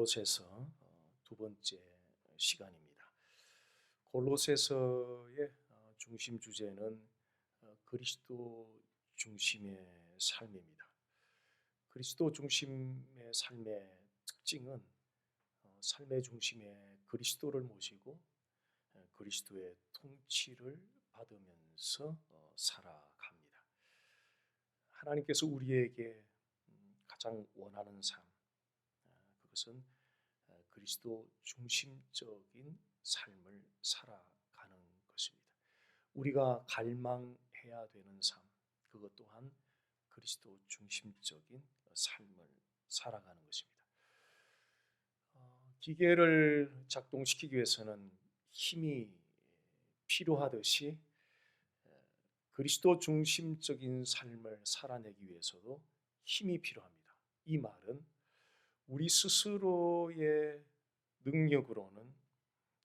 골로새서 두 번째 시간입니다. 골로새서의 중심 주제는 그리스도 중심의 삶입니다. 그리스도 중심의 삶의 특징은 삶의 중심에 그리스도를 모시고 그리스도의 통치를 받으면서 살아갑니다. 하나님께서 우리에게 가장 원하는 삶, 그것은 그리스도 중심적인 삶을 살아가는 것입니다. 우리가 갈망해야 되는 삶, 그것 또한 그리스도 중심적인 삶을 살아가는 것입니다. 기계를 작동시키기 위해서는 힘이 필요하듯이 그리스도 중심적인 삶을 살아내기 위해서도 힘이 필요합니다. 이 말은 우리 스스로의 능력으로는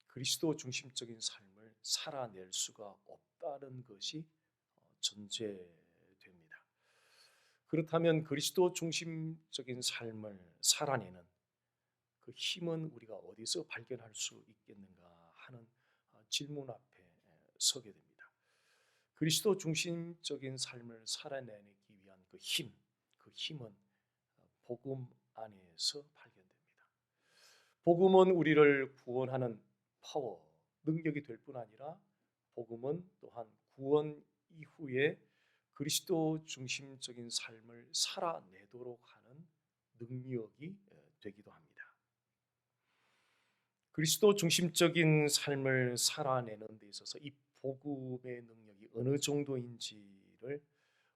그리스도 중심적인 삶을 살아낼 수가 없다는 것이 전제됩니다. 그렇다면 그리스도 중심적인 삶을 살아내는 그 힘은 우리가 어디서 발견할 수 있겠는가 하는 질문 앞에 서게 됩니다. 그리스도 중심적인 삶을 살아내기 위한 그 힘은 복음 안에서 발견됩니다. 복음은 우리를 구원하는 파워, 능력이 될 뿐 아니라 복음은 또한 구원 이후에 그리스도 중심적인 삶을 살아내도록 하는 능력이 되기도 합니다. 그리스도 중심적인 삶을 살아내는 데 있어서 이 복음의 능력이 어느 정도인지를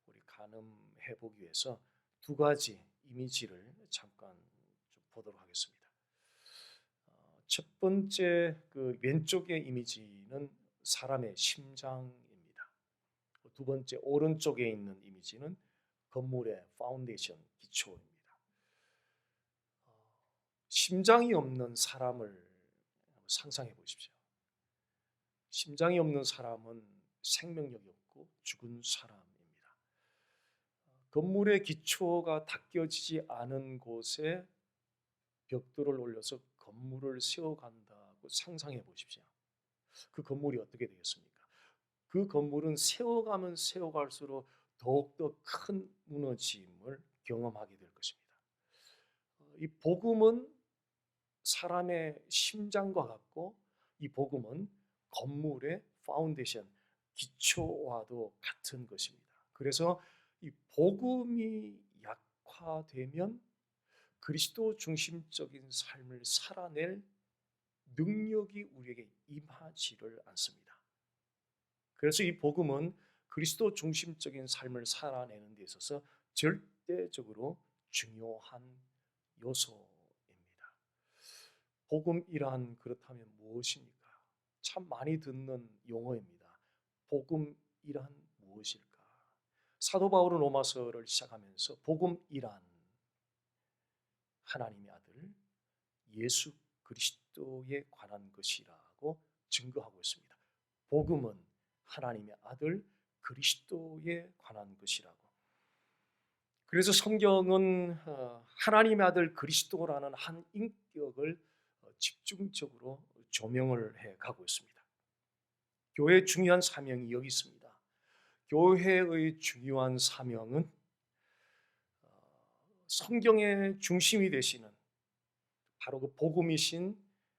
우리 가늠해 보기 위해서 두 가지 이미지를 잠깐 좀 보도록 하겠습니다. 첫 번째 그 왼쪽의 이미지는 사람의 심장입니다. 두 번째 오른쪽에 있는 이미지는 건물의 파운데이션, 기초입니다. 심장이 없는 사람을 상상해 보십시오. 심장이 없는 사람은 생명력이 없고 죽은 사람입니다. 건물의 기초가 닦여지지 않은 곳에 벽돌을 올려서 건물을 세워간다고 상상해 보십시오. 그 건물이 어떻게 되겠습니까? 그 건물은 세워가면 세워갈수록 더욱더 큰 무너짐을 경험하게 될 것입니다. 이 복음은 사람의 심장과 같고 이 복음은 건물의 파운데이션, 기초와도 같은 것입니다. 그래서 이 복음이 약화되면 그리스도 중심적인 삶을 살아낼 능력이 우리에게 임하지를 않습니다. 그래서 이 복음은 그리스도 중심적인 삶을 살아내는 데 있어서 절대적으로 중요한 요소입니다. 복음이란 그렇다면 무엇입니까? 참 많이 듣는 용어입니다. 복음이란 무엇일까? 사도 바울은 로마서를 시작하면서 복음이란 하나님의 아들 예수 그리스도에 관한 것이라고 증거하고 있습니다. 복음은 하나님의 아들 그리스도에 관한 것이라고. 그래서 성경은 하나님의 아들 그리스도라는 한 인격을 집중적으로 조명을 해 가고 있습니다. 교회의 중요한 사명이 여기 있습니다. 교회의 중요한 사명은 성경의 중심이 되시는 바로 그 복음이신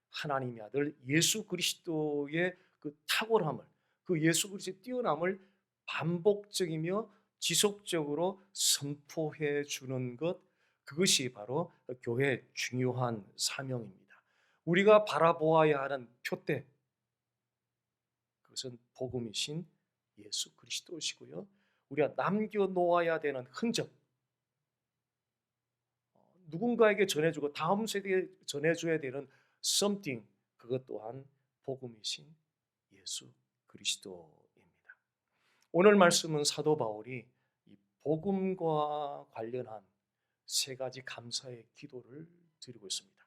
하나님의 아들 예수 그리스도의 그 탁월함을, 그 예수 그리스도의 뛰어남을 반복적이며 지속적으로 선포해 주는 것, 그것이 바로 교회의 중요한 사명입니다. 우리가 바라보아야 하는 표대, 그것은 복음이신 예수 그리스도시고요. 우리가 남겨놓아야 되는 흔적, 누군가에게 전해주고 다음 세대에 전해줘야 되는 something, 그것 또한 복음이신 예수 그리스도입니다. 오늘 말씀은 사도 바울이 이 복음과 관련한 세 가지 감사의 기도를 드리고 있습니다.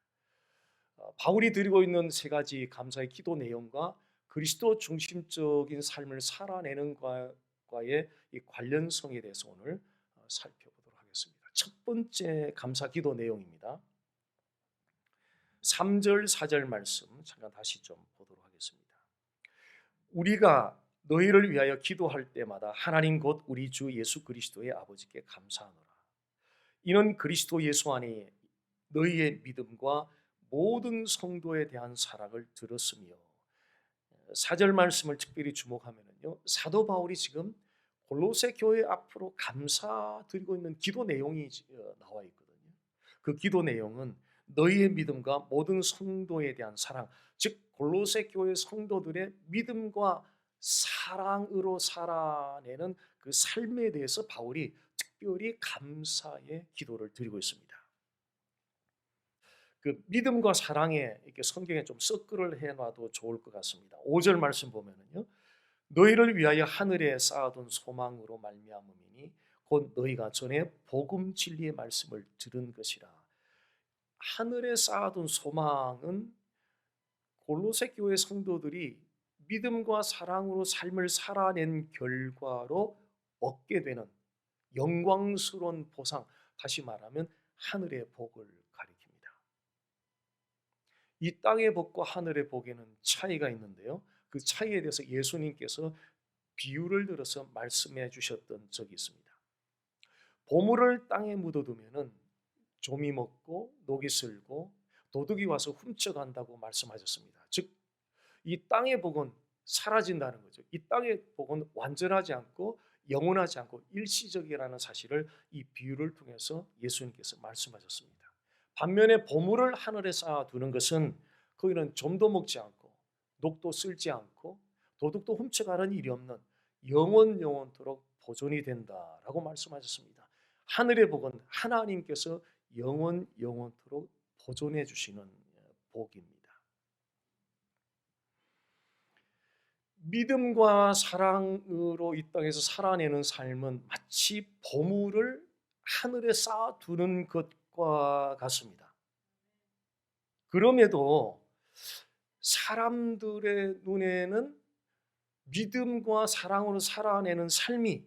바울이 드리고 있는 세 가지 감사의 기도 내용과 그리스도 중심적인 삶을 살아내는 과의 이 관련성에 대해서 오늘 살펴보도록 하겠습니다. 첫 번째 감사 기도 내용입니다. 3절 4절 말씀 잠깐 다시 좀 보도록 하겠습니다. 우리가 너희를 위하여 기도할 때마다 하나님 곧 우리 주 예수 그리스도의 아버지께 감사하노라. 이는 그리스도 예수 안에 너희의 믿음과 모든 성도에 대한 사랑을 들었으며, 4절 말씀을 특별히 주목하면요, 사도 바울이 지금 골로새 교회 앞으로 감사드리고 있는 기도 내용이 나와 있거든요. 그 기도 내용은 너희의 믿음과 모든 성도에 대한 사랑, 즉 골로새 교회 성도들의 믿음과 사랑으로 살아내는 그 삶에 대해서 바울이 특별히 감사의 기도를 드리고 있습니다. 그 믿음과 사랑에 이렇게 성경에 좀 서클을 해놔도 좋을 것 같습니다. 5절 말씀 보면은요, 너희를 위하여 하늘에 쌓아둔 소망으로 말미암음이니 곧 너희가 전에 복음 진리의 말씀을 들은 것이라. 하늘에 쌓아둔 소망은 골로새 교회 성도들이 믿음과 사랑으로 삶을 살아낸 결과로 얻게 되는 영광스러운 보상, 다시 말하면 하늘의 복을 가리킵니다. 이 땅의 복과 하늘의 복에는 차이가 있는데요, 그 차이에 대해서 예수님께서 비유를 들어서 말씀해 주셨던 적이 있습니다. 보물을 땅에 묻어두면은 좀이 먹고 녹이 슬고 도둑이 와서 훔쳐간다고 말씀하셨습니다. 즉, 이 땅의 복은 사라진다는 거죠. 이 땅의 복은 완전하지 않고 영원하지 않고 일시적이라는 사실을 이 비유를 통해서 예수님께서 말씀하셨습니다. 반면에 보물을 하늘에 쌓아두는 것은 거기는 좀도 먹지 않고 녹도 쓸지 않고 도둑도 훔쳐가는 일이 없는 영원토록 보존이 된다라고 말씀하셨습니다. 하늘의 복은 하나님께서 영원토록 보존해 주시는 복입니다. 믿음과 사랑으로 이 땅에서 살아내는 삶은 마치 보물을 하늘에 쌓아두는 것과 같습니다. 그럼에도 사람들의 눈에는 믿음과 사랑으로 살아내는 삶이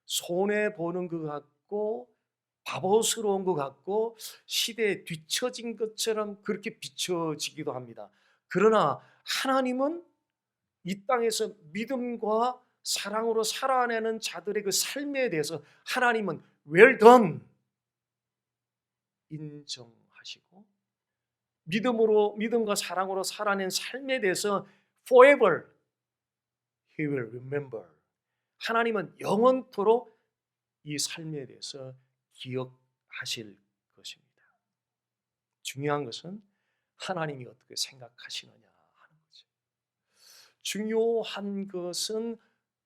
손해보는 것 같고 바보스러운 것 같고 시대에 뒤처진 것처럼 그렇게 비춰지기도 합니다. 그러나 하나님은 이 땅에서 믿음과 사랑으로 살아내는 자들의 그 삶에 대해서 하나님은 well done 인정하시고, 믿음과 사랑으로 살아낸 삶에 대해서 forever He will remember, 하나님은 영원토록 이 삶에 대해서 기억하실 것입니다. 중요한 것은 하나님이 어떻게 생각하시느냐 하는 거죠. 중요한 것은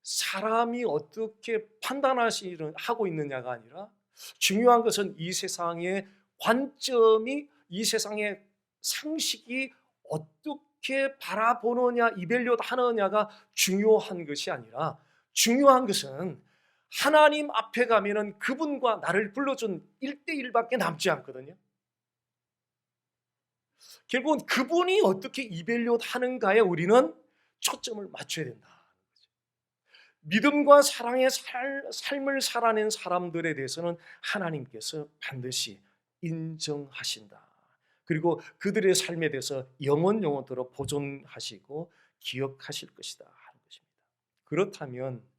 사람이 어떻게 하고 있느냐가 아니라, 중요한 것은 이 세상의 관점이, 이 세상의 상식이 어떻게 바라보느냐, 이밸류에이트 하느냐가 중요한 것이 아니라, 중요한 것은 하나님 앞에 가면은 그분과 나를 불러준 1대1밖에 남지 않거든요. 결국은 그분이 어떻게 이밸류에이트 하는가에 우리는 초점을 맞춰야 된다. 믿음과 사랑의 삶을 살아낸 사람들에 대해서는 하나님께서 반드시 인정하신다. 그리고 그들의 삶에 대해서 영원토록 보존하시고 기억하실 것이다 하는 것입니다. 그렇다면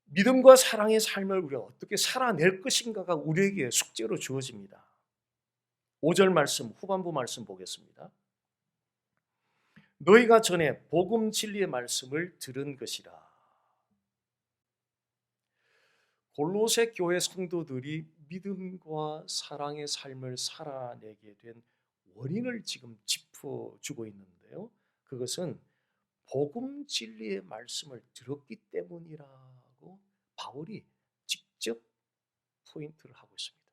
믿음과 사랑의 삶을 우리가 어떻게 살아낼 것인가가 우리에게 숙제로 주어집니다. 5절 말씀, 후반부 말씀 보겠습니다. 너희가 전에 복음 진리의 말씀을 들은 것이라. 골로새 교회 성도들이 믿음과 사랑의 삶을 살아내게 된 원인을 지금 짚어주고 있는데요, 그것은 복음 진리의 말씀을 들었기 때문이라고 바울이 직접 포인트를 하고 있습니다.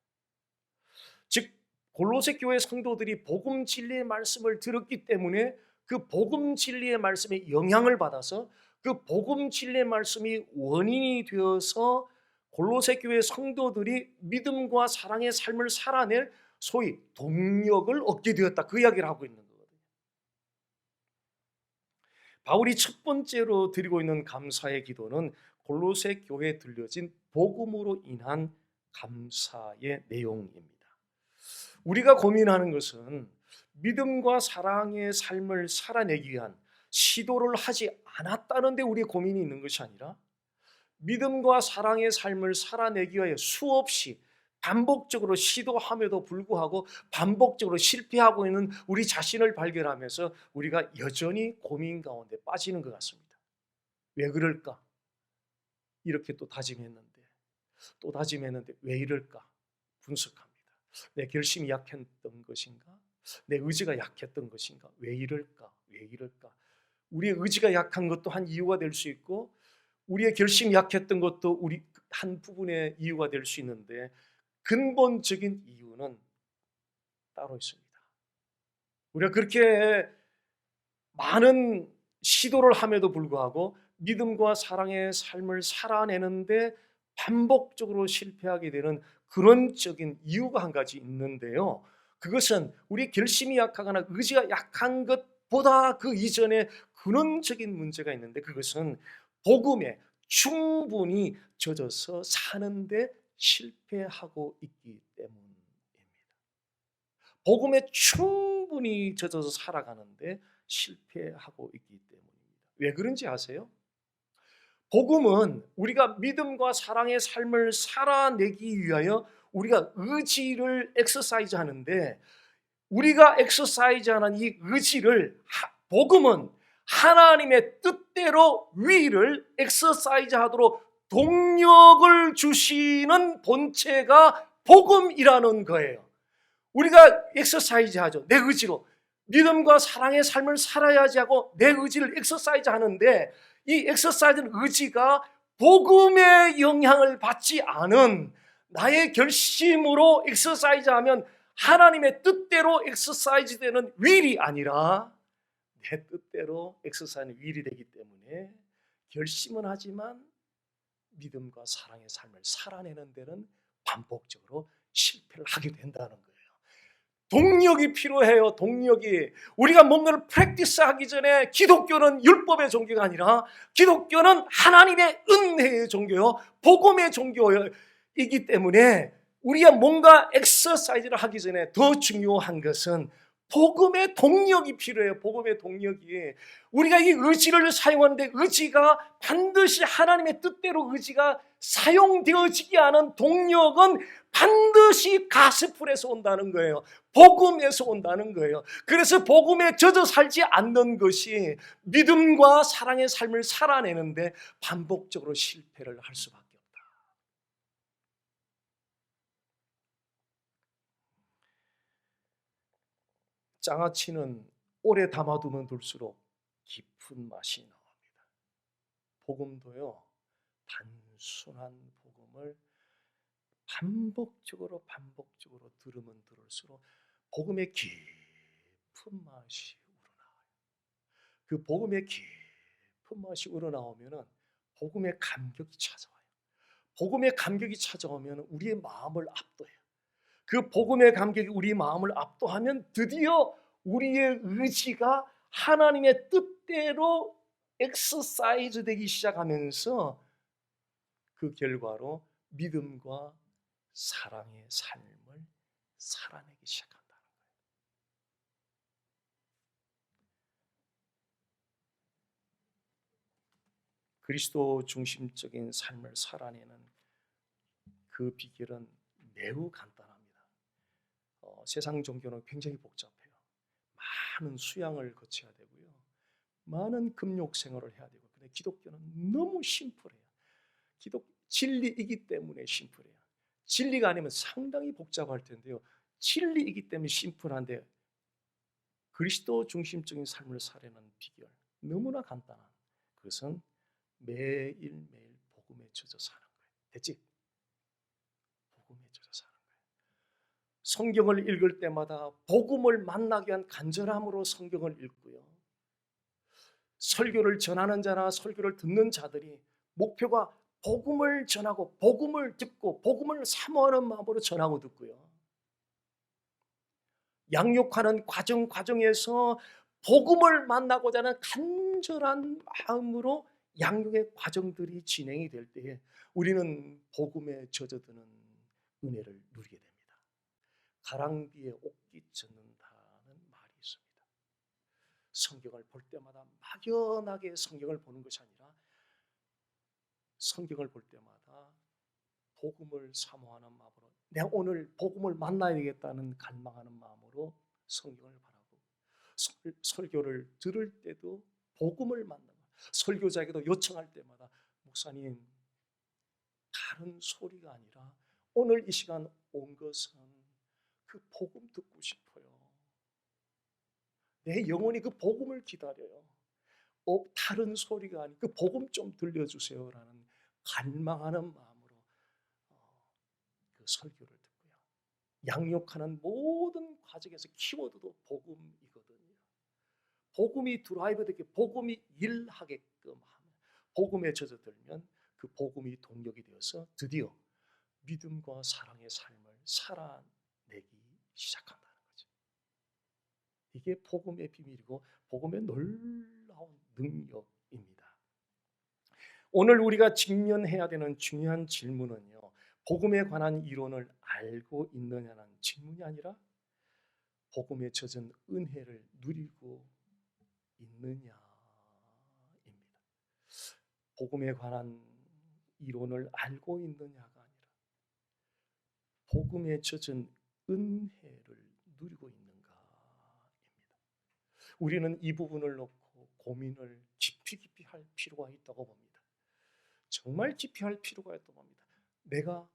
즉, 골로새 교회 성도들이 복음 진리의 말씀을 들었기 때문에 그 복음 진리의 말씀에 영향을 받아서 그 복음 진리의 말씀이 원인이 되어서 골로새 교회 성도들이 믿음과 사랑의 삶을 살아낼 소위 동력을 얻게 되었다, 그 이야기를 하고 있는 거거든요. 바울이 첫 번째로 드리고 있는 감사의 기도는 골로새 교회에 들려진 복음으로 인한 감사의 내용입니다. 우리가 고민하는 것은 믿음과 사랑의 삶을 살아내기 위한 시도를 하지 않았다는 데 우리의 고민이 있는 것이 아니라 믿음과 사랑의 삶을 살아내기 위해 수없이 반복적으로 시도함에도 불구하고 반복적으로 실패하고 있는 우리 자신을 발견하면서 우리가 여전히 고민 가운데 빠지는 것 같습니다. 왜 그럴까? 이렇게 또 다짐했는데 왜 이럴까? 분석합니다. 내 결심이 약했던 것인가? 내 의지가 약했던 것인가? 왜 이럴까? 왜 이럴까? 우리의 의지가 약한 것도 한 이유가 될 수 있고 우리의 결심이 약했던 것도 우리 한 부분의 이유가 될 수 있는데 근본적인 이유는 따로 있습니다. 우리가 그렇게 많은 시도를 함에도 불구하고 믿음과 사랑의 삶을 살아내는데 반복적으로 실패하게 되는 근원적인 이유가 한 가지 있는데요. 그것은 우리 결심이 약하거나 의지가 약한 것보다 그 이전에 근원적인 문제가 있는데 그것은 복음에 충분히 젖어서 사는데 실패하고 있기 때문입니다. 복음에 충분히 젖어서 살아가는데 실패하고 있기 때문입니다. 왜 그런지 아세요? 복음은 우리가 믿음과 사랑의 삶을 살아내기 위하여 우리가 의지를 엑서사이즈 하는데 우리가 엑서사이즈 하는 이 의지를 복음은 하나님의 뜻대로 위를 엑서사이즈 하도록 동력을 주시는 본체가 복음이라는 거예요. 우리가 엑서사이즈 하죠. 내 의지로 믿음과 사랑의 삶을 살아야지 하고 내 의지를 엑서사이즈 하는데 이 엑서사이즈는 의지가 복음의 영향을 받지 않은 나의 결심으로 엑서사이즈하면 하나님의 뜻대로 엑서사이즈 되는 윌이 아니라 내 뜻대로 엑서사이즈는 윌이 되기 때문에 결심은 하지만 믿음과 사랑의 삶을 살아내는 데는 반복적으로 실패를 하게 된다는 거예요. 동력이 필요해요. 동력이. 우리가 뭔가를 프랙티스하기 전에 기독교는 율법의 종교가 아니라 기독교는 하나님의 은혜의 종교요, 복음의 종교이기 때문에 우리가 뭔가 엑서사이즈를 하기 전에 더 중요한 것은 복음의 동력이 필요해요. 복음의 동력이. 우리가 이 의지를 사용하는데 의지가 반드시 하나님의 뜻대로 의지가 사용되어지지 않은 동력은 반드시 가스풀에서 온다는 거예요. 복음에서 온다는 거예요. 그래서 복음에 젖어 살지 않는 것이 믿음과 사랑의 삶을 살아내는데 반복적으로 실패를 할 수밖에 없다. 장아찌는 오래 담아두면 둘수록 깊은 맛이 나옵니다. 복음도요, 단순한 복음을 반복적으로 들으면 들을수록 복음의 깊은 맛이 우러나와요. 그 복음의 깊은 맛이 우러나오면은 복음의 감격이 찾아와요. 복음의 감격이 찾아오면 우리의 마음을 압도해요. 그 복음의 감격이 우리 마음을 압도하면 드디어 우리의 의지가 하나님의 뜻대로 엑서사이즈 되기 시작하면서 그 결과로 믿음과 사랑의 삶을 살아내기 시작한다는 거예요. 그리스도 중심적인 삶을 살아내는 그 비결은 매우 간단합니다. 세상 종교는 굉장히 복잡해요. 많은 수양을 거쳐야 되고요. 많은 금욕 생활을 해야 되고. 근데 기독교는 너무 심플해요. 진리이기 때문에 심플해요. 진리가 아니면 상당히 복잡할 텐데요. 진리이기 때문에 심플한데 그리스도 중심적인 삶을 살아내는 비결 너무나 간단한 그것은 매일매일 복음에 젖어 사는 거예요. 됐지? 복음에 젖어 사는 거예요. 성경을 읽을 때마다 복음을 만나기 위한 간절함으로 성경을 읽고요. 설교를 전하는 자나 설교를 듣는 자들이 목표가 복음을 전하고 복음을 듣고 복음을 사모하는 마음으로 전하고 듣고요. 양육하는 과정에서 복음을 만나고자 하는 간절한 마음으로 양육의 과정들이 진행이 될 때에 우리는 복음에 젖어드는 은혜를 누리게 됩니다. 가랑비에 옥기 젖는다는 말이 성경을 볼 때마다 막연하게 성경을 보는 것이 아니라 성경을 볼 때마다 복음을 사모하는 마음으로, 내가 오늘 복음을 만나야 되겠다는 갈망하는 마음으로 성경을 바라고, 설교를 들을 때도 복음을 만나고, 설교자에게도 요청할 때마다 목사님, 다른 소리가 아니라 오늘 이 시간 온 것은 그 복음 듣고 싶어요. 내 영혼이 그 복음을 기다려요. 다른 소리가 아닌 그 복음 좀 들려주세요라는 갈망하는 마음으로 그 설교를 듣고요. 양육하는 모든 과정에서 키워드도 복음이거든요. 복음이 드라이브 되게, 복음이 일하게끔 하면, 복음에 젖어들면 그 복음이 동력이 되어서 드디어 믿음과 사랑의 삶을 살아내기 시작한다는 거죠. 이게 복음의 비밀이고 복음의 놀라운 능력입니다. 오늘 우리가 직면해야 되는 중요한 질문은요, 복음에 관한 이론을 알고 있느냐는 질문이 아니라 복음에 젖은 은혜를 누리고 있느냐입니다. 복음에 관한 이론을 알고 있느냐가 아니라 복음에 젖은 은혜를 누리고 있는가입니다. 우리는 이 부분을 놓고 고민을 깊이 할 필요가 있다고 봅니다. 정말 깊이 할 필요가 있다고 봅니다. 내가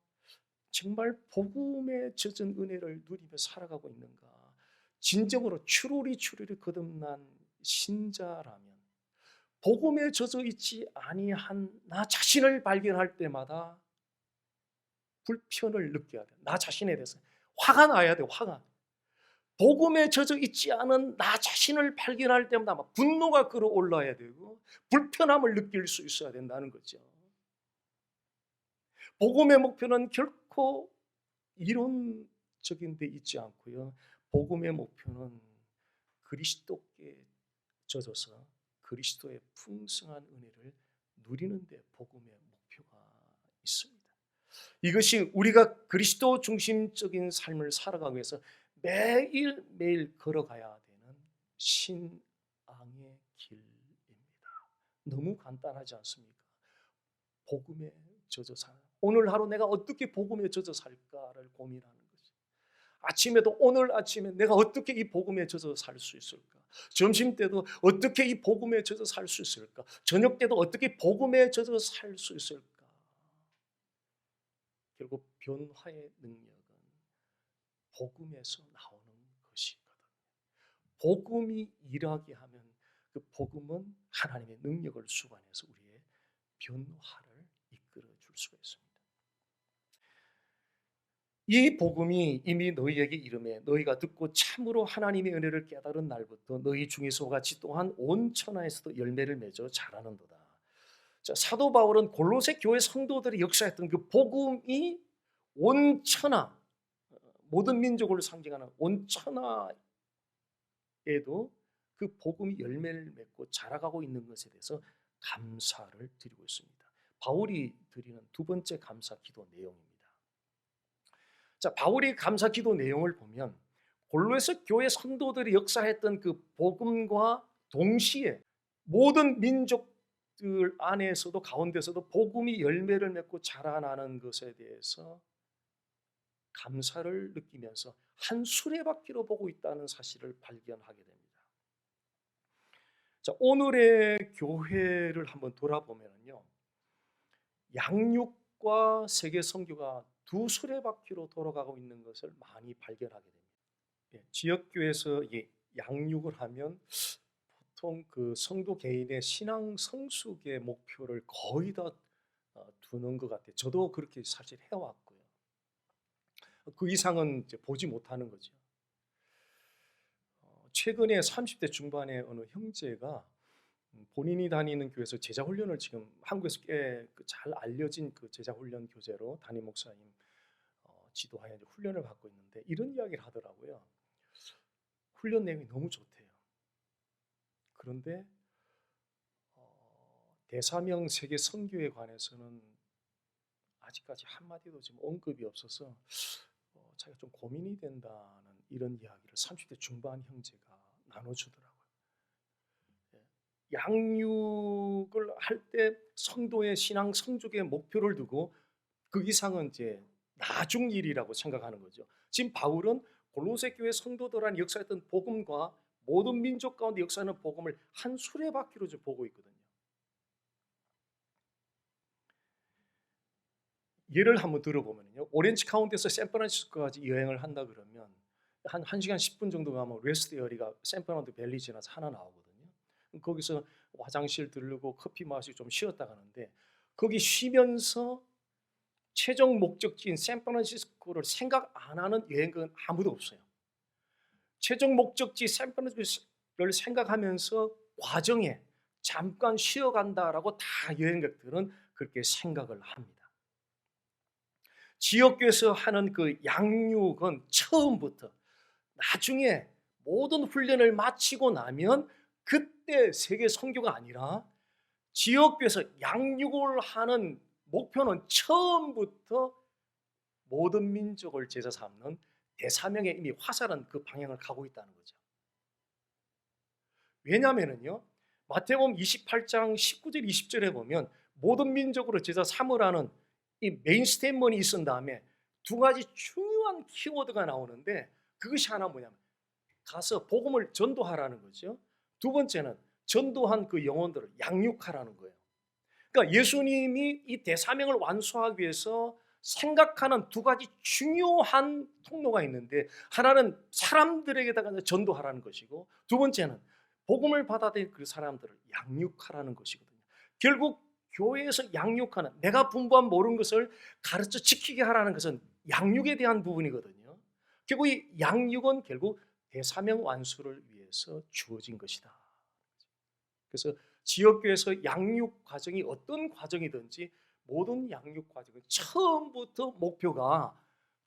정말 복음에 젖은 은혜를 누리며 살아가고 있는가? 진정으로 추루리 거듭난 신자라면 복음에 젖어 있지 아니한 나 자신을 발견할 때마다 불편을 느껴야 돼. 나 자신에 대해서 화가 나야 돼. 화가. 복음에 젖어 있지 않은 나 자신을 발견할 때마다 막 분노가 끌어올라야 되고 불편함을 느낄 수 있어야 된다는 거죠. 복음의 목표는 결코 이론적인 데 있지 않고요. 복음의 목표는 그리스도께 젖어서 그리스도의 풍성한 은혜를 누리는 데 복음의 목표가 있습니다. 이것이 우리가 그리스도 중심적인 삶을 살아가기 위해서 매일매일 걸어가야 되는 신앙의 길입니다. 너무 간단하지 않습니까? 복음에 젖어 사는, 오늘 하루 내가 어떻게 복음에 젖어 살까를 고민하는 거죠. 아침에도 오늘 아침에 내가 어떻게 이 복음에 젖어 살 수 있을까? 점심 때도 어떻게 이 복음에 젖어 살 수 있을까? 저녁 때도 어떻게 복음에 젖어 살 수 있을까? 결국 변화의 능력은 복음에서 나오는 것이거든요. 복음이 일하게 하면 그 복음은 하나님의 능력을 수반해서 우리의 변화를 이끌어 줄 수가 있습니다. 이 복음이 이미 너희에게 이르매 너희가 듣고 참으로 하나님의 은혜를 깨달은 날부터 너희 중에서 같이 또한 온 천하에서도 열매를 맺어 자라는도다. 자, 사도 바울은 골로새 교회 성도들이 역사했던 그 복음이 온 천하, 모든 민족을 상징하는 온 천하에도 그 복음이 열매를 맺고 자라가고 있는 것에 대해서 감사를 드리고 있습니다. 바울이 드리는 두 번째 감사 기도 내용입니다. 자, 바울이 감사 기도 내용을 보면 골로새 교회 성도들이 역사했던 그 복음과 동시에 모든 민족들 안에서도 가운데서도 복음이 열매를 맺고 자라나는 것에 대해서 감사를 느끼면서 한 수레바퀴로 보고 있다는 사실을 발견하게 됩니다. 자, 오늘의 교회를 한번 돌아보면요, 양육과 세계 선교가 두 수레바퀴로 돌아가고 있는 것을 많이 발견하게 됩니다. 지역교회에서 양육을 하면 보통 그 성도 개인의 신앙 성숙의 목표를 거의 다 두는 것 같아요. 저도 그렇게 사실 해왔고요. 그 이상은 이제 보지 못하는 거죠. 최근에 30대 중반의 어느 형제가 본인이 다니는 교회에서 제자 훈련을 지금 한국에서 꽤 잘 알려진 그 제자 훈련 교재로 담임 목사님 지도하에 훈련을 받고 있는데 이런 이야기를 하더라고요. 훈련 내용이 너무 좋대요. 그런데 대사명 세계 선교에 관해서는 아직까지 한마디도 지금 언급이 없어서 자기가 좀 고민이 된다는 이런 이야기를 30대 중반 형제가 나눠주더라고요. 양육을 할 때 성도의 신앙 성숙의 목표를 두고 그 이상은 이제 나중 일이라고 생각하는 거죠. 지금 바울은 골로새 교회 성도들한 역사했던 복음과 모든 민족 가운데 역사하는 복음을 한 수레바퀴로 보고 있거든요. 예를 한번 들어보면요, 오렌지 카운티에서 샌프란시스코까지 여행을 한다 그러면 한 1시간 10분 정도 가면 레스트 에어리가 샌프란시스코 밸리 지나서 하나 나오거든요. 거기서 화장실 들르고 커피 마시고 좀 쉬었다 가는데, 거기 쉬면서 최종 목적지인 샌프란시스코를 생각 안 하는 여행객은 아무도 없어요. 최종 목적지 샌프란시스코를 생각하면서 과정에 잠깐 쉬어간다라고 다 여행객들은 그렇게 생각을 합니다. 지역교회에서 하는 그 양육은 처음부터 나중에 모든 훈련을 마치고 나면 그때 세계 선교가 아니라 지역교회에서 양육을 하는 목표는 처음부터 모든 민족을 제자 삼는 대사명에 이미 화살은 그 방향을 가고 있다는 거죠. 왜냐하면요, 마태복음 28장 19절 20절에 보면 모든 민족으로 제자 삼으라는 이 메인 스테이트먼이 있은 다음에 두 가지 중요한 키워드가 나오는데, 그것이 하나 뭐냐면 가서 복음을 전도하라는 거죠. 두 번째는 전도한 그 영혼들을 양육하라는 거예요. 그러니까 예수님이 이 대사명을 완수하기 위해서 생각하는 두 가지 중요한 통로가 있는데, 하나는 사람들에게다가 전도하라는 것이고, 두 번째는 복음을 받아들인 그 사람들을 양육하라는 것이거든요. 결국 교회에서 양육하는, 내가 분부한 모르는 것을 가르쳐 지키게 하라는 것은 양육에 대한 부분이거든요. 결국 이 양육은 결국 대사명 완수를 위해서 주어진 것이다. 그래서 지역교회에서 양육 과정이 어떤 과정이든지 모든 양육 과정은 처음부터 목표가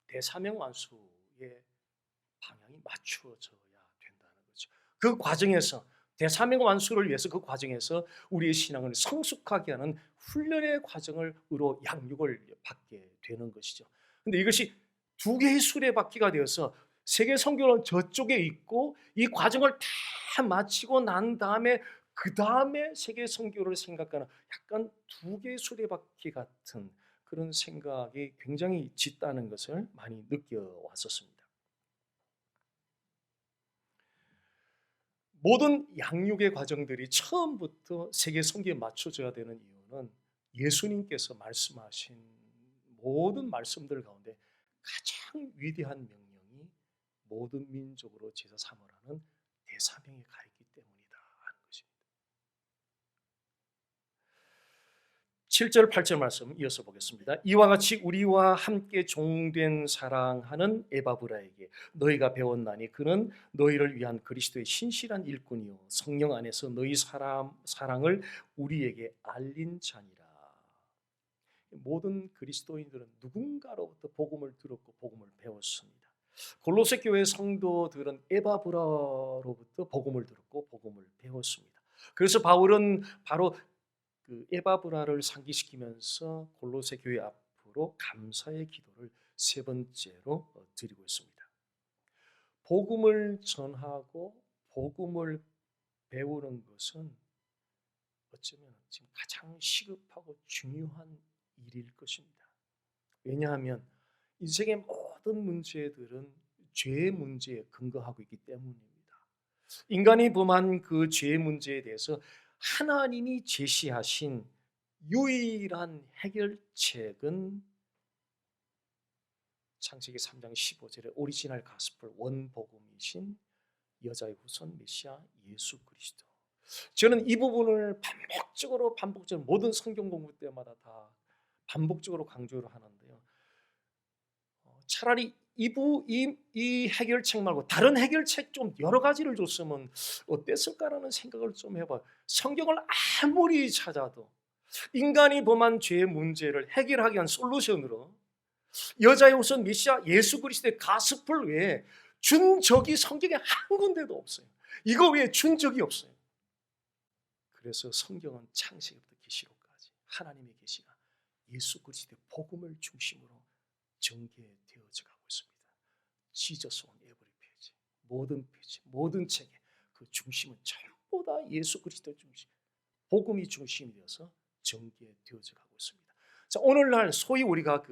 대사명 완수의 방향이 맞추어져야 된다는 거죠. 그 과정에서 대사명 완수를 위해서 그 과정에서 우리의 신앙을 성숙하게 하는 훈련의 과정으로 양육을 받게 되는 것이죠. 근데 이것이 두 개의 수레바퀴가 되어서 세계 선교는 저쪽에 있고 이 과정을 다 마치고 난 다음에 그 다음에 세계 선교를 생각하는 약간 두 개의 수레바퀴 같은 그런 생각이 굉장히 짙다는 것을 많이 느껴왔었습니다. 모든 양육의 과정들이 처음부터 세계 선교에 맞춰져야 되는 이유는 예수님께서 말씀하신 모든 말씀들 가운데 가장 위대한 명령이 모든 민족으로 제자 삼으라는 대사명에 가 있기 때문이다 하는 것입니다. 7절 8절 말씀 이어서 보겠습니다. 이와 같이 우리와 함께 종된 사랑하는 에바브라에게 너희가 배웠나니 그는 너희를 위한 그리스도의 신실한 일꾼이요 성령 안에서 너희 사랑을 우리에게 알린 자니라. 모든 그리스도인들은 누군가로부터 복음을 들었고 복음을 배웠습니다. 골로새 교회 성도들은 에바브라로부터 복음을 들었고 복음을 배웠습니다. 그래서 바울은 바로 그 에바브라를 상기시키면서 골로새 교회 앞으로 감사의 기도를 세 번째로 드리고 있습니다. 복음을 전하고 복음을 배우는 것은 어쩌면 지금 가장 시급하고 중요한 일일 것입니다. 왜냐하면 인생의 모든 문제들은 죄의 문제에 근거하고 있기 때문입니다. 인간이 범한 그 죄의 문제에 대해서 하나님이 제시하신 유일한 해결책은 창세기 3장 15절에 오리지널 가스펠 원복음이신 여자의 후손 메시아 예수 그리스도. 저는 이 부분을 반복적으로 모든 성경 공부 때마다 다 반복적으로 강조를 하는데요. 차라리 이 해결책 말고 다른 해결책 좀 여러 가지를 줬으면 어땠을까라는 생각을 좀 해봐요. 성경을 아무리 찾아도 인간이 범한 죄의 문제를 해결하기 위한 솔루션으로 여자의 후손 메시아 예수 그리스도의 가스펠 외에 준 적이 성경에 한 군데도 없어요. 이거 외에 준 적이 없어요. 그래서 성경은 창세기부터 계시록까지 하나님의 계시가 예수 그리스도의 복음을 중심으로 전개되어져 가고 있습니다. Jesus on every page. 모든 페이지, 모든 책에 그 중심은 전부 전보다 예수 그리스도 중심, 복음이 중심이 되어서 전개되어져 가고 있습니다. 자, 오늘날 소위 우리가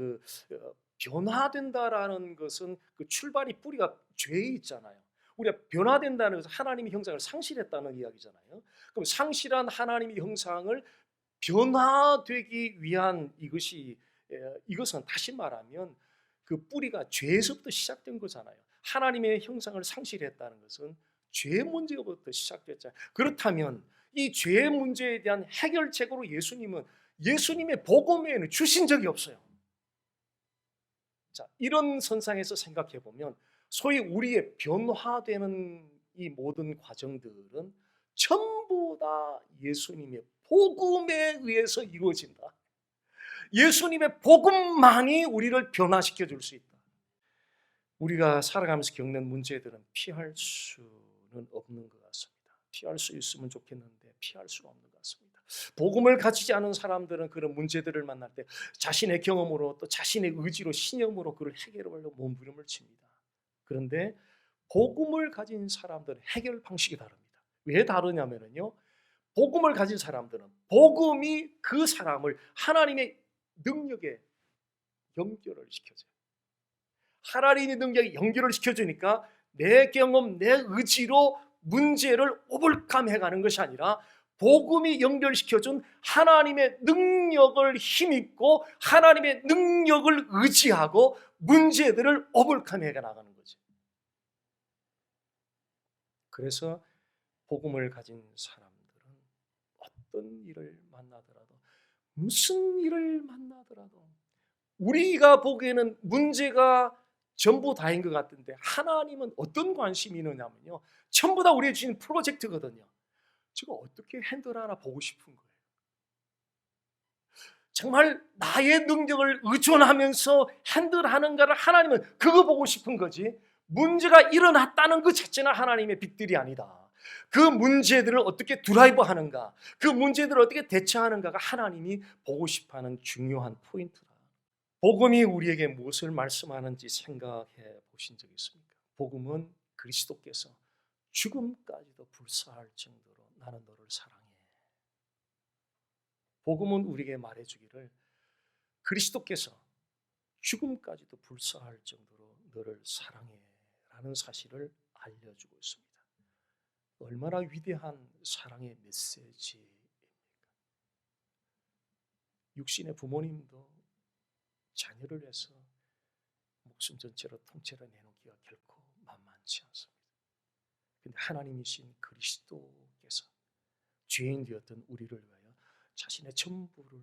변화된다라는 것은 그 출발이 뿌리가 죄에 있잖아요. 우리가 변화된다는 것은 하나님의 형상을 상실했다는 이야기잖아요. 그럼 상실한 하나님의 형상을 변화되기 위한 이것은 다시 말하면 그 뿌리가 죄에서부터 시작된 거잖아요. 하나님의 형상을 상실했다는 것은 죄의 문제부터 시작됐잖아요. 그렇다면 이 죄의 문제에 대한 해결책으로 예수님은 예수님의 복음 외에는 주신 적이 없어요. 자, 이런 선상에서 생각해 보면 소위 우리의 변화되는 이 모든 과정들은 전부 다 예수님의 복음에 의해서 이루어진다. 예수님의 복음만이 우리를 변화시켜 줄 수 있다. 우리가 살아가면서 겪는 문제들은 피할 수는 없는 것 같습니다. 피할 수 있으면 좋겠는데 피할 수가 없는 것 같습니다. 복음을 가지지 않은 사람들은 그런 문제들을 만날 때 자신의 경험으로 또 자신의 의지로 신념으로 그걸 해결하려고 몸부림을 칩니다. 그런데 복음을 가진 사람들은 해결 방식이 다릅니다. 왜 다르냐면요, 복음을 가진 사람들은 복음이 그 사람을 하나님의 능력에 연결을 시켜줘요. 하나님의 능력에 연결을 시켜주니까 내 경험, 내 의지로 문제를 오버컴해가는 것이 아니라 복음이 연결시켜준 하나님의 능력을 힘입고 하나님의 능력을 의지하고 문제들을 오버컴해 나가는 거죠. 그래서 복음을 가진 사람들은 어떤 일을 만나더라도, 무슨 일을 만나더라도 우리가 보기에는 문제가 전부 다인 것 같은데 하나님은 어떤 관심이 있느냐면요, 전부 다 우리의 주신 프로젝트거든요. 제가 어떻게 핸들하나 보고 싶은 거예요. 정말 나의 능력을 의존하면서 핸들하는가를 하나님은 그거 보고 싶은 거지, 문제가 일어났다는 것 자체는 하나님의 빅딜이 아니다. 그 문제들을 어떻게 드라이브 하는가, 그 문제들을 어떻게 대처하는가가 하나님이 보고 싶어하는 중요한 포인트다. 복음이 우리에게 무엇을 말씀하는지 생각해 보신 적 있습니까? 복음은 그리스도께서 죽음까지도 불사할 정도로 나는 너를 사랑해. 복음은 우리에게 말해주기를 그리스도께서 죽음까지도 불사할 정도로 너를 사랑해 라는 사실을 알려주고 있습니다. 얼마나 위대한 사랑의 메시지입니까? 육신의 부모님도 자녀를 위해서 목숨 전체로 통째로 내놓기가 결코 만만치 않습니다. 그런데 하나님이신 그리스도께서 죄인 되었던 우리를 위하여 자신의 전부를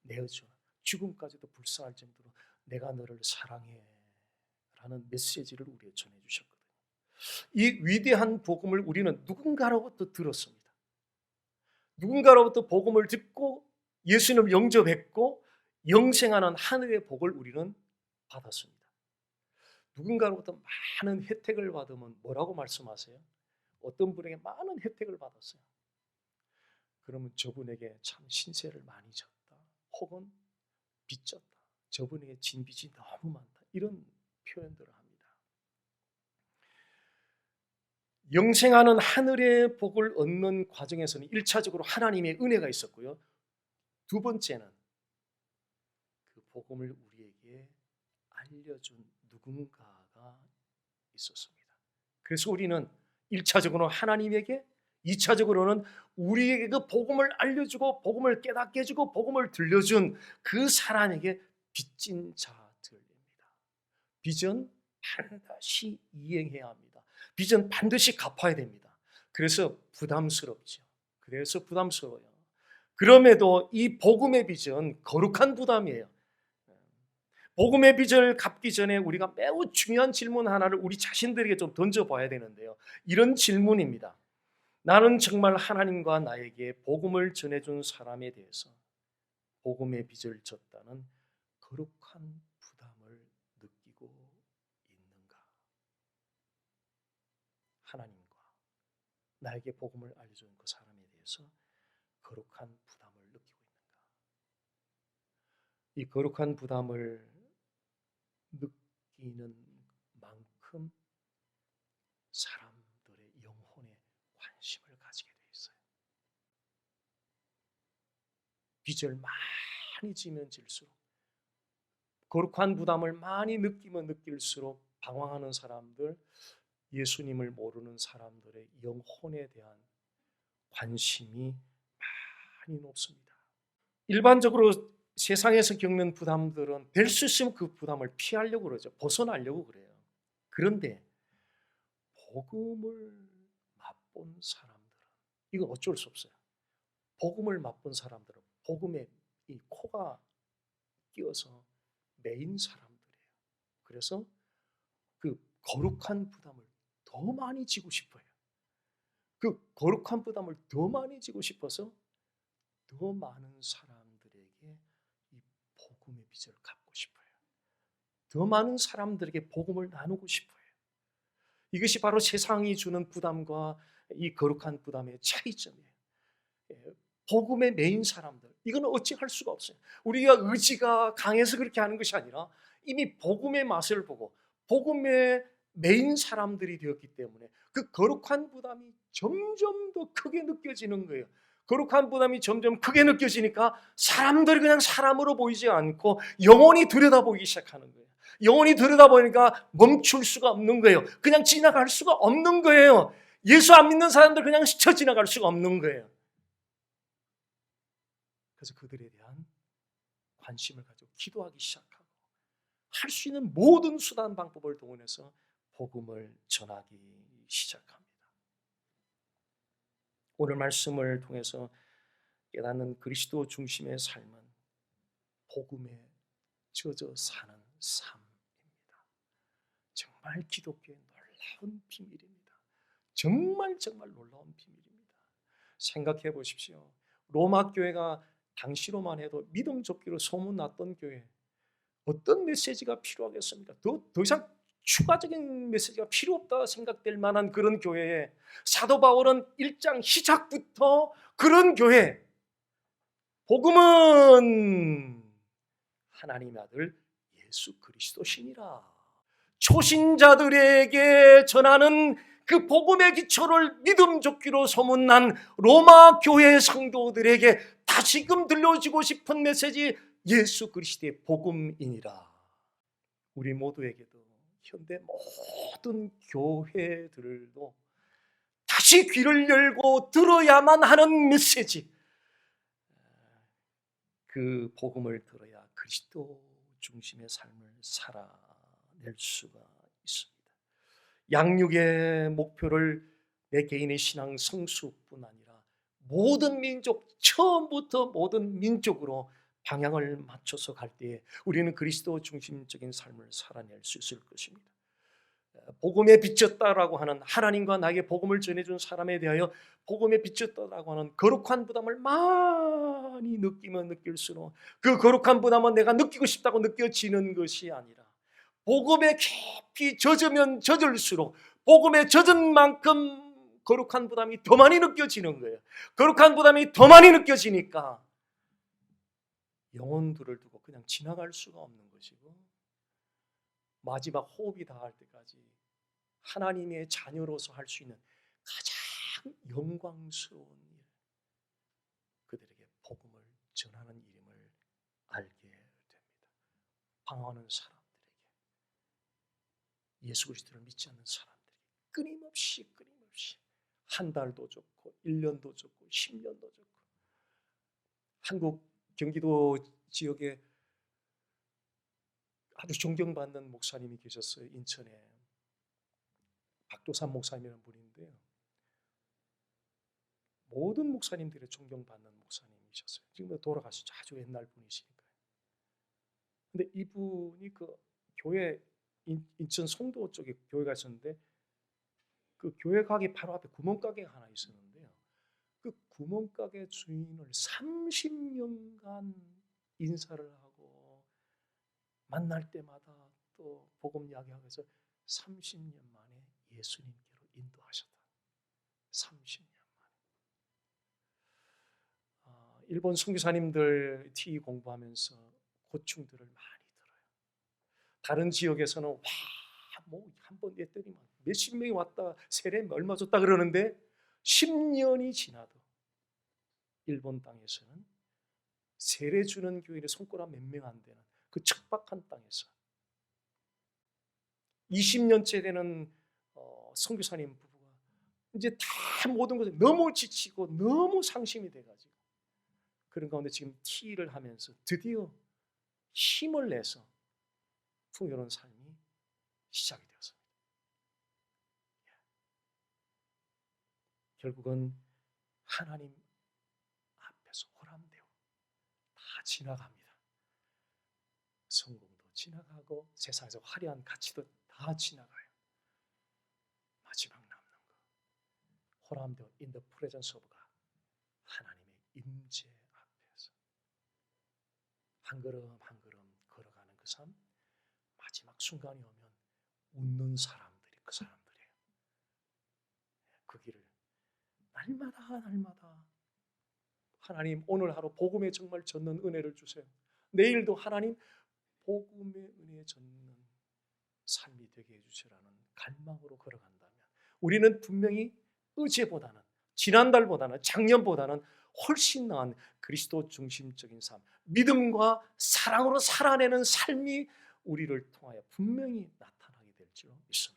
내어줘 죽음까지도 불사할 정도로 내가 너를 사랑해 라는 메시지를 우리에게 전해주셨거든요. 이 위대한 복음을 우리는 누군가로부터 들었습니다. 누군가로부터 복음을 듣고 예수님을 영접했고 영생하는 하늘의 복을 우리는 받았습니다. 누군가로부터 많은 혜택을 받으면 뭐라고 말씀하세요? 어떤 분에게 많은 혜택을 받았어요. 그러면 저분에게 참 신세를 많이 졌다, 혹은 빚졌다, 저분에게 진 빚이 너무 많다, 이런 표현들을 합니다. 영생하는 하늘의 복을 얻는 과정에서는 1차적으로 하나님의 은혜가 있었고요, 두 번째는 그 복음을 우리에게 알려준 누군가가 있었습니다. 그래서 우리는 1차적으로 하나님에게, 2차적으로는 우리에게 그 복음을 알려주고 복음을 깨닫게 해주고 복음을 들려준 그 사람에게 빚진 자들입니다. 빚은 반드시 이행해야 합니다. 빚은 반드시 갚아야 됩니다. 그래서 부담스럽죠. 그래서 부담스러워요. 그럼에도 이 복음의 빚은 거룩한 부담이에요. 복음의 빚을 갚기 전에 우리가 매우 중요한 질문 하나를 우리 자신들에게 좀 던져봐야 되는데요. 이런 질문입니다. 나는 정말 하나님과 나에게 복음을 전해준 사람에 대해서 복음의 빚을 졌다는 거룩한 부담을 느끼고 있는가? 하나님과 나에게 복음을 알려준 그 사람에 대해서 거룩한 부담을 느끼고 있는가? 이 거룩한 부담을 느끼는 만큼 사람들의 영혼에 관심을 가지게 되어 빚을 많이 지면 질수록, 거룩한 부담을 많이 느끼면 느낄수록 방황하는 사람들, 예수님을 모르는 사람들의 영혼에 대한 관심이 많이 높습니다. 일반적으로 세상에서 겪는 부담들은 될 수 있으면 그 부담을 피하려고 그러죠. 벗어나려고 그래요. 그런데 복음을 맛본 사람들은 이건 어쩔 수 없어요. 복음을 맛본 사람들은 복음에 이 코가 끼어서 매인 사람들이에요. 그래서 그 거룩한 부담을 더 많이 지고 싶어요. 그 거룩한 부담을 더 많이 지고 싶어서 더 많은 사람들에게 이 복음의 빚을 갚고 싶어요. 더 많은 사람들에게 복음을 나누고 싶어요. 이것이 바로 세상이 주는 부담과 이 거룩한 부담의 차이점이에요. 복음의 메인 사람들, 이거는 어찌할 수가 없어요. 우리가 의지가 강해서 그렇게 하는 것이 아니라 이미 복음의 맛을 보고 복음의 메인 사람들이 되었기 때문에 그 거룩한 부담이 점점 더 크게 느껴지는 거예요. 거룩한 부담이 점점 크게 느껴지니까 사람들이 그냥 사람으로 보이지 않고 영원히 들여다보기 시작하는 거예요. 영원히 들여다보니까 멈출 수가 없는 거예요. 그냥 지나갈 수가 없는 거예요. 예수 안 믿는 사람들 그냥 스쳐 지나갈 수가 없는 거예요. 그래서 그들에 대한 관심을 가지고 기도하기 시작하고 할 수 있는 모든 수단 방법을 동원해서 복음을 전하기 시작합니다. 오늘 말씀을 통해서 깨닫는 그리스도 중심의 삶은 복음에 젖어 사는 삶입니다. 정말 기독교의 놀라운 비밀입니다. 정말 놀라운 비밀입니다. 생각해 보십시오. 로마 교회가 당시로만 해도 믿음 좁기로 소문났던 교회, 어떤 메시지가 필요하겠습니까? 더 이상 추가적인 메시지가 필요 없다 생각될 만한 그런 교회에 사도 바울은 1장 시작부터 그런 교회, 복음은 하나님의 아들 예수 그리스도시니라, 초신자들에게 전하는 그 복음의 기초를 믿음 좁기로 소문난 로마 교회 성도들에게 다시금 들려주고 싶은 메시지, 예수 그리스도의 복음이니라. 우리 모두에게도 현대 모든 교회들도 다시 귀를 열고 들어야만 하는 메시지, 그 복음을 들어야 그리스도 중심의 삶을 살아낼 수가 있습니다. 양육의 목표를 내 개인의 신앙 성수뿐 아니라 모든 민족, 처음부터 모든 민족으로 방향을 맞춰서 갈 때에 우리는 그리스도 중심적인 삶을 살아낼 수 있을 것입니다. 복음에 비쳤다라고 하는, 하나님과 나에게 복음을 전해준 사람에 대하여 복음에 비쳤다라고 하는 거룩한 부담을 많이 느끼면 느낄수록 그 거룩한 부담은 내가 느끼고 싶다고 느껴지는 것이 아니라 복음에 깊이 젖으면 젖을수록 복음에 젖은 만큼 거룩한 부담이 더 많이 느껴지는 거예요. 거룩한 부담이 더 많이 느껴지니까 영혼들을 두고 그냥 지나갈 수가 없는 것이고, 마지막 호흡이 닿을 때까지 하나님의 자녀로서 할 수 있는 가장 영광스러운 일, 그들에게 복음을 전하는 일임을 알게 됩니다. 방황하는 사람들에게, 예수 그리스도를 믿지 않는 사람들에게 끊임없이 한 달도 좋고 1년도 좋고 10년도 좋고, 한국 경기도 지역에 아주 존경받는 목사님이 계셨어요. 인천에 박도삼 목사님이라는 분인데요, 모든 목사님들의 존경받는 목사님이셨어요. 지금 돌아가셨죠. 아주 옛날 분이시니까요. 근데 이분이 그 교회, 인천 송도 쪽에 교회가 있었는데 그 교회 가게 바로 앞에 구멍가게가 하나 있었는데요, 그 구멍가게 주인을 30년간 인사를 하고 만날 때마다 또 복음 이야기하고 해서 30년 만에 예수님께로 인도하셨다. 30년 만에. 일본 선교사님들 TV 공부하면서 고충들을 많이 들어요. 다른 지역에서는 와, 뭐 한 번 했더니 몇십 명이 왔다, 세례 얼마 줬다 그러는데 10년이 지나도 일본 땅에서는 세례 주는 교인의 손가락 몇 명 안 되는 그 척박한 땅에서 20년째 되는 선교사님 부부가 이제 다 모든 것에 너무 지치고 너무 상심이 돼가지고 그런 가운데 지금 티를 하면서 드디어 힘을 내서 풍요로운 삶이 시작이 되었습니다. 결국은 하나님 앞에서 호람되어 다 지나갑니다. 성공도 지나가고 세상에서 화려한 가치도 다 지나가요. 마지막 남는 거 호람되어 in the presence of God, 하나님의 임재 앞에서 한 걸음 한 걸음 걸어가는 그 삶, 마지막 순간이 오면 웃는 사람들이 그 사람들이에요. 그 길을 날마다 하나님 오늘 하루 복음에 정말 젖는 은혜를 주세요. 내일도 하나님 복음의 은혜에 젖는 삶이 되게 해주시라는 갈망으로 걸어간다면 우리는 분명히 어제보다는 지난달보다는 작년보다는 훨씬 나은 그리스도 중심적인 삶, 믿음과 사랑으로 살아내는 삶이 우리를 통하여 분명히 나타나게 될 줄 믿습니다.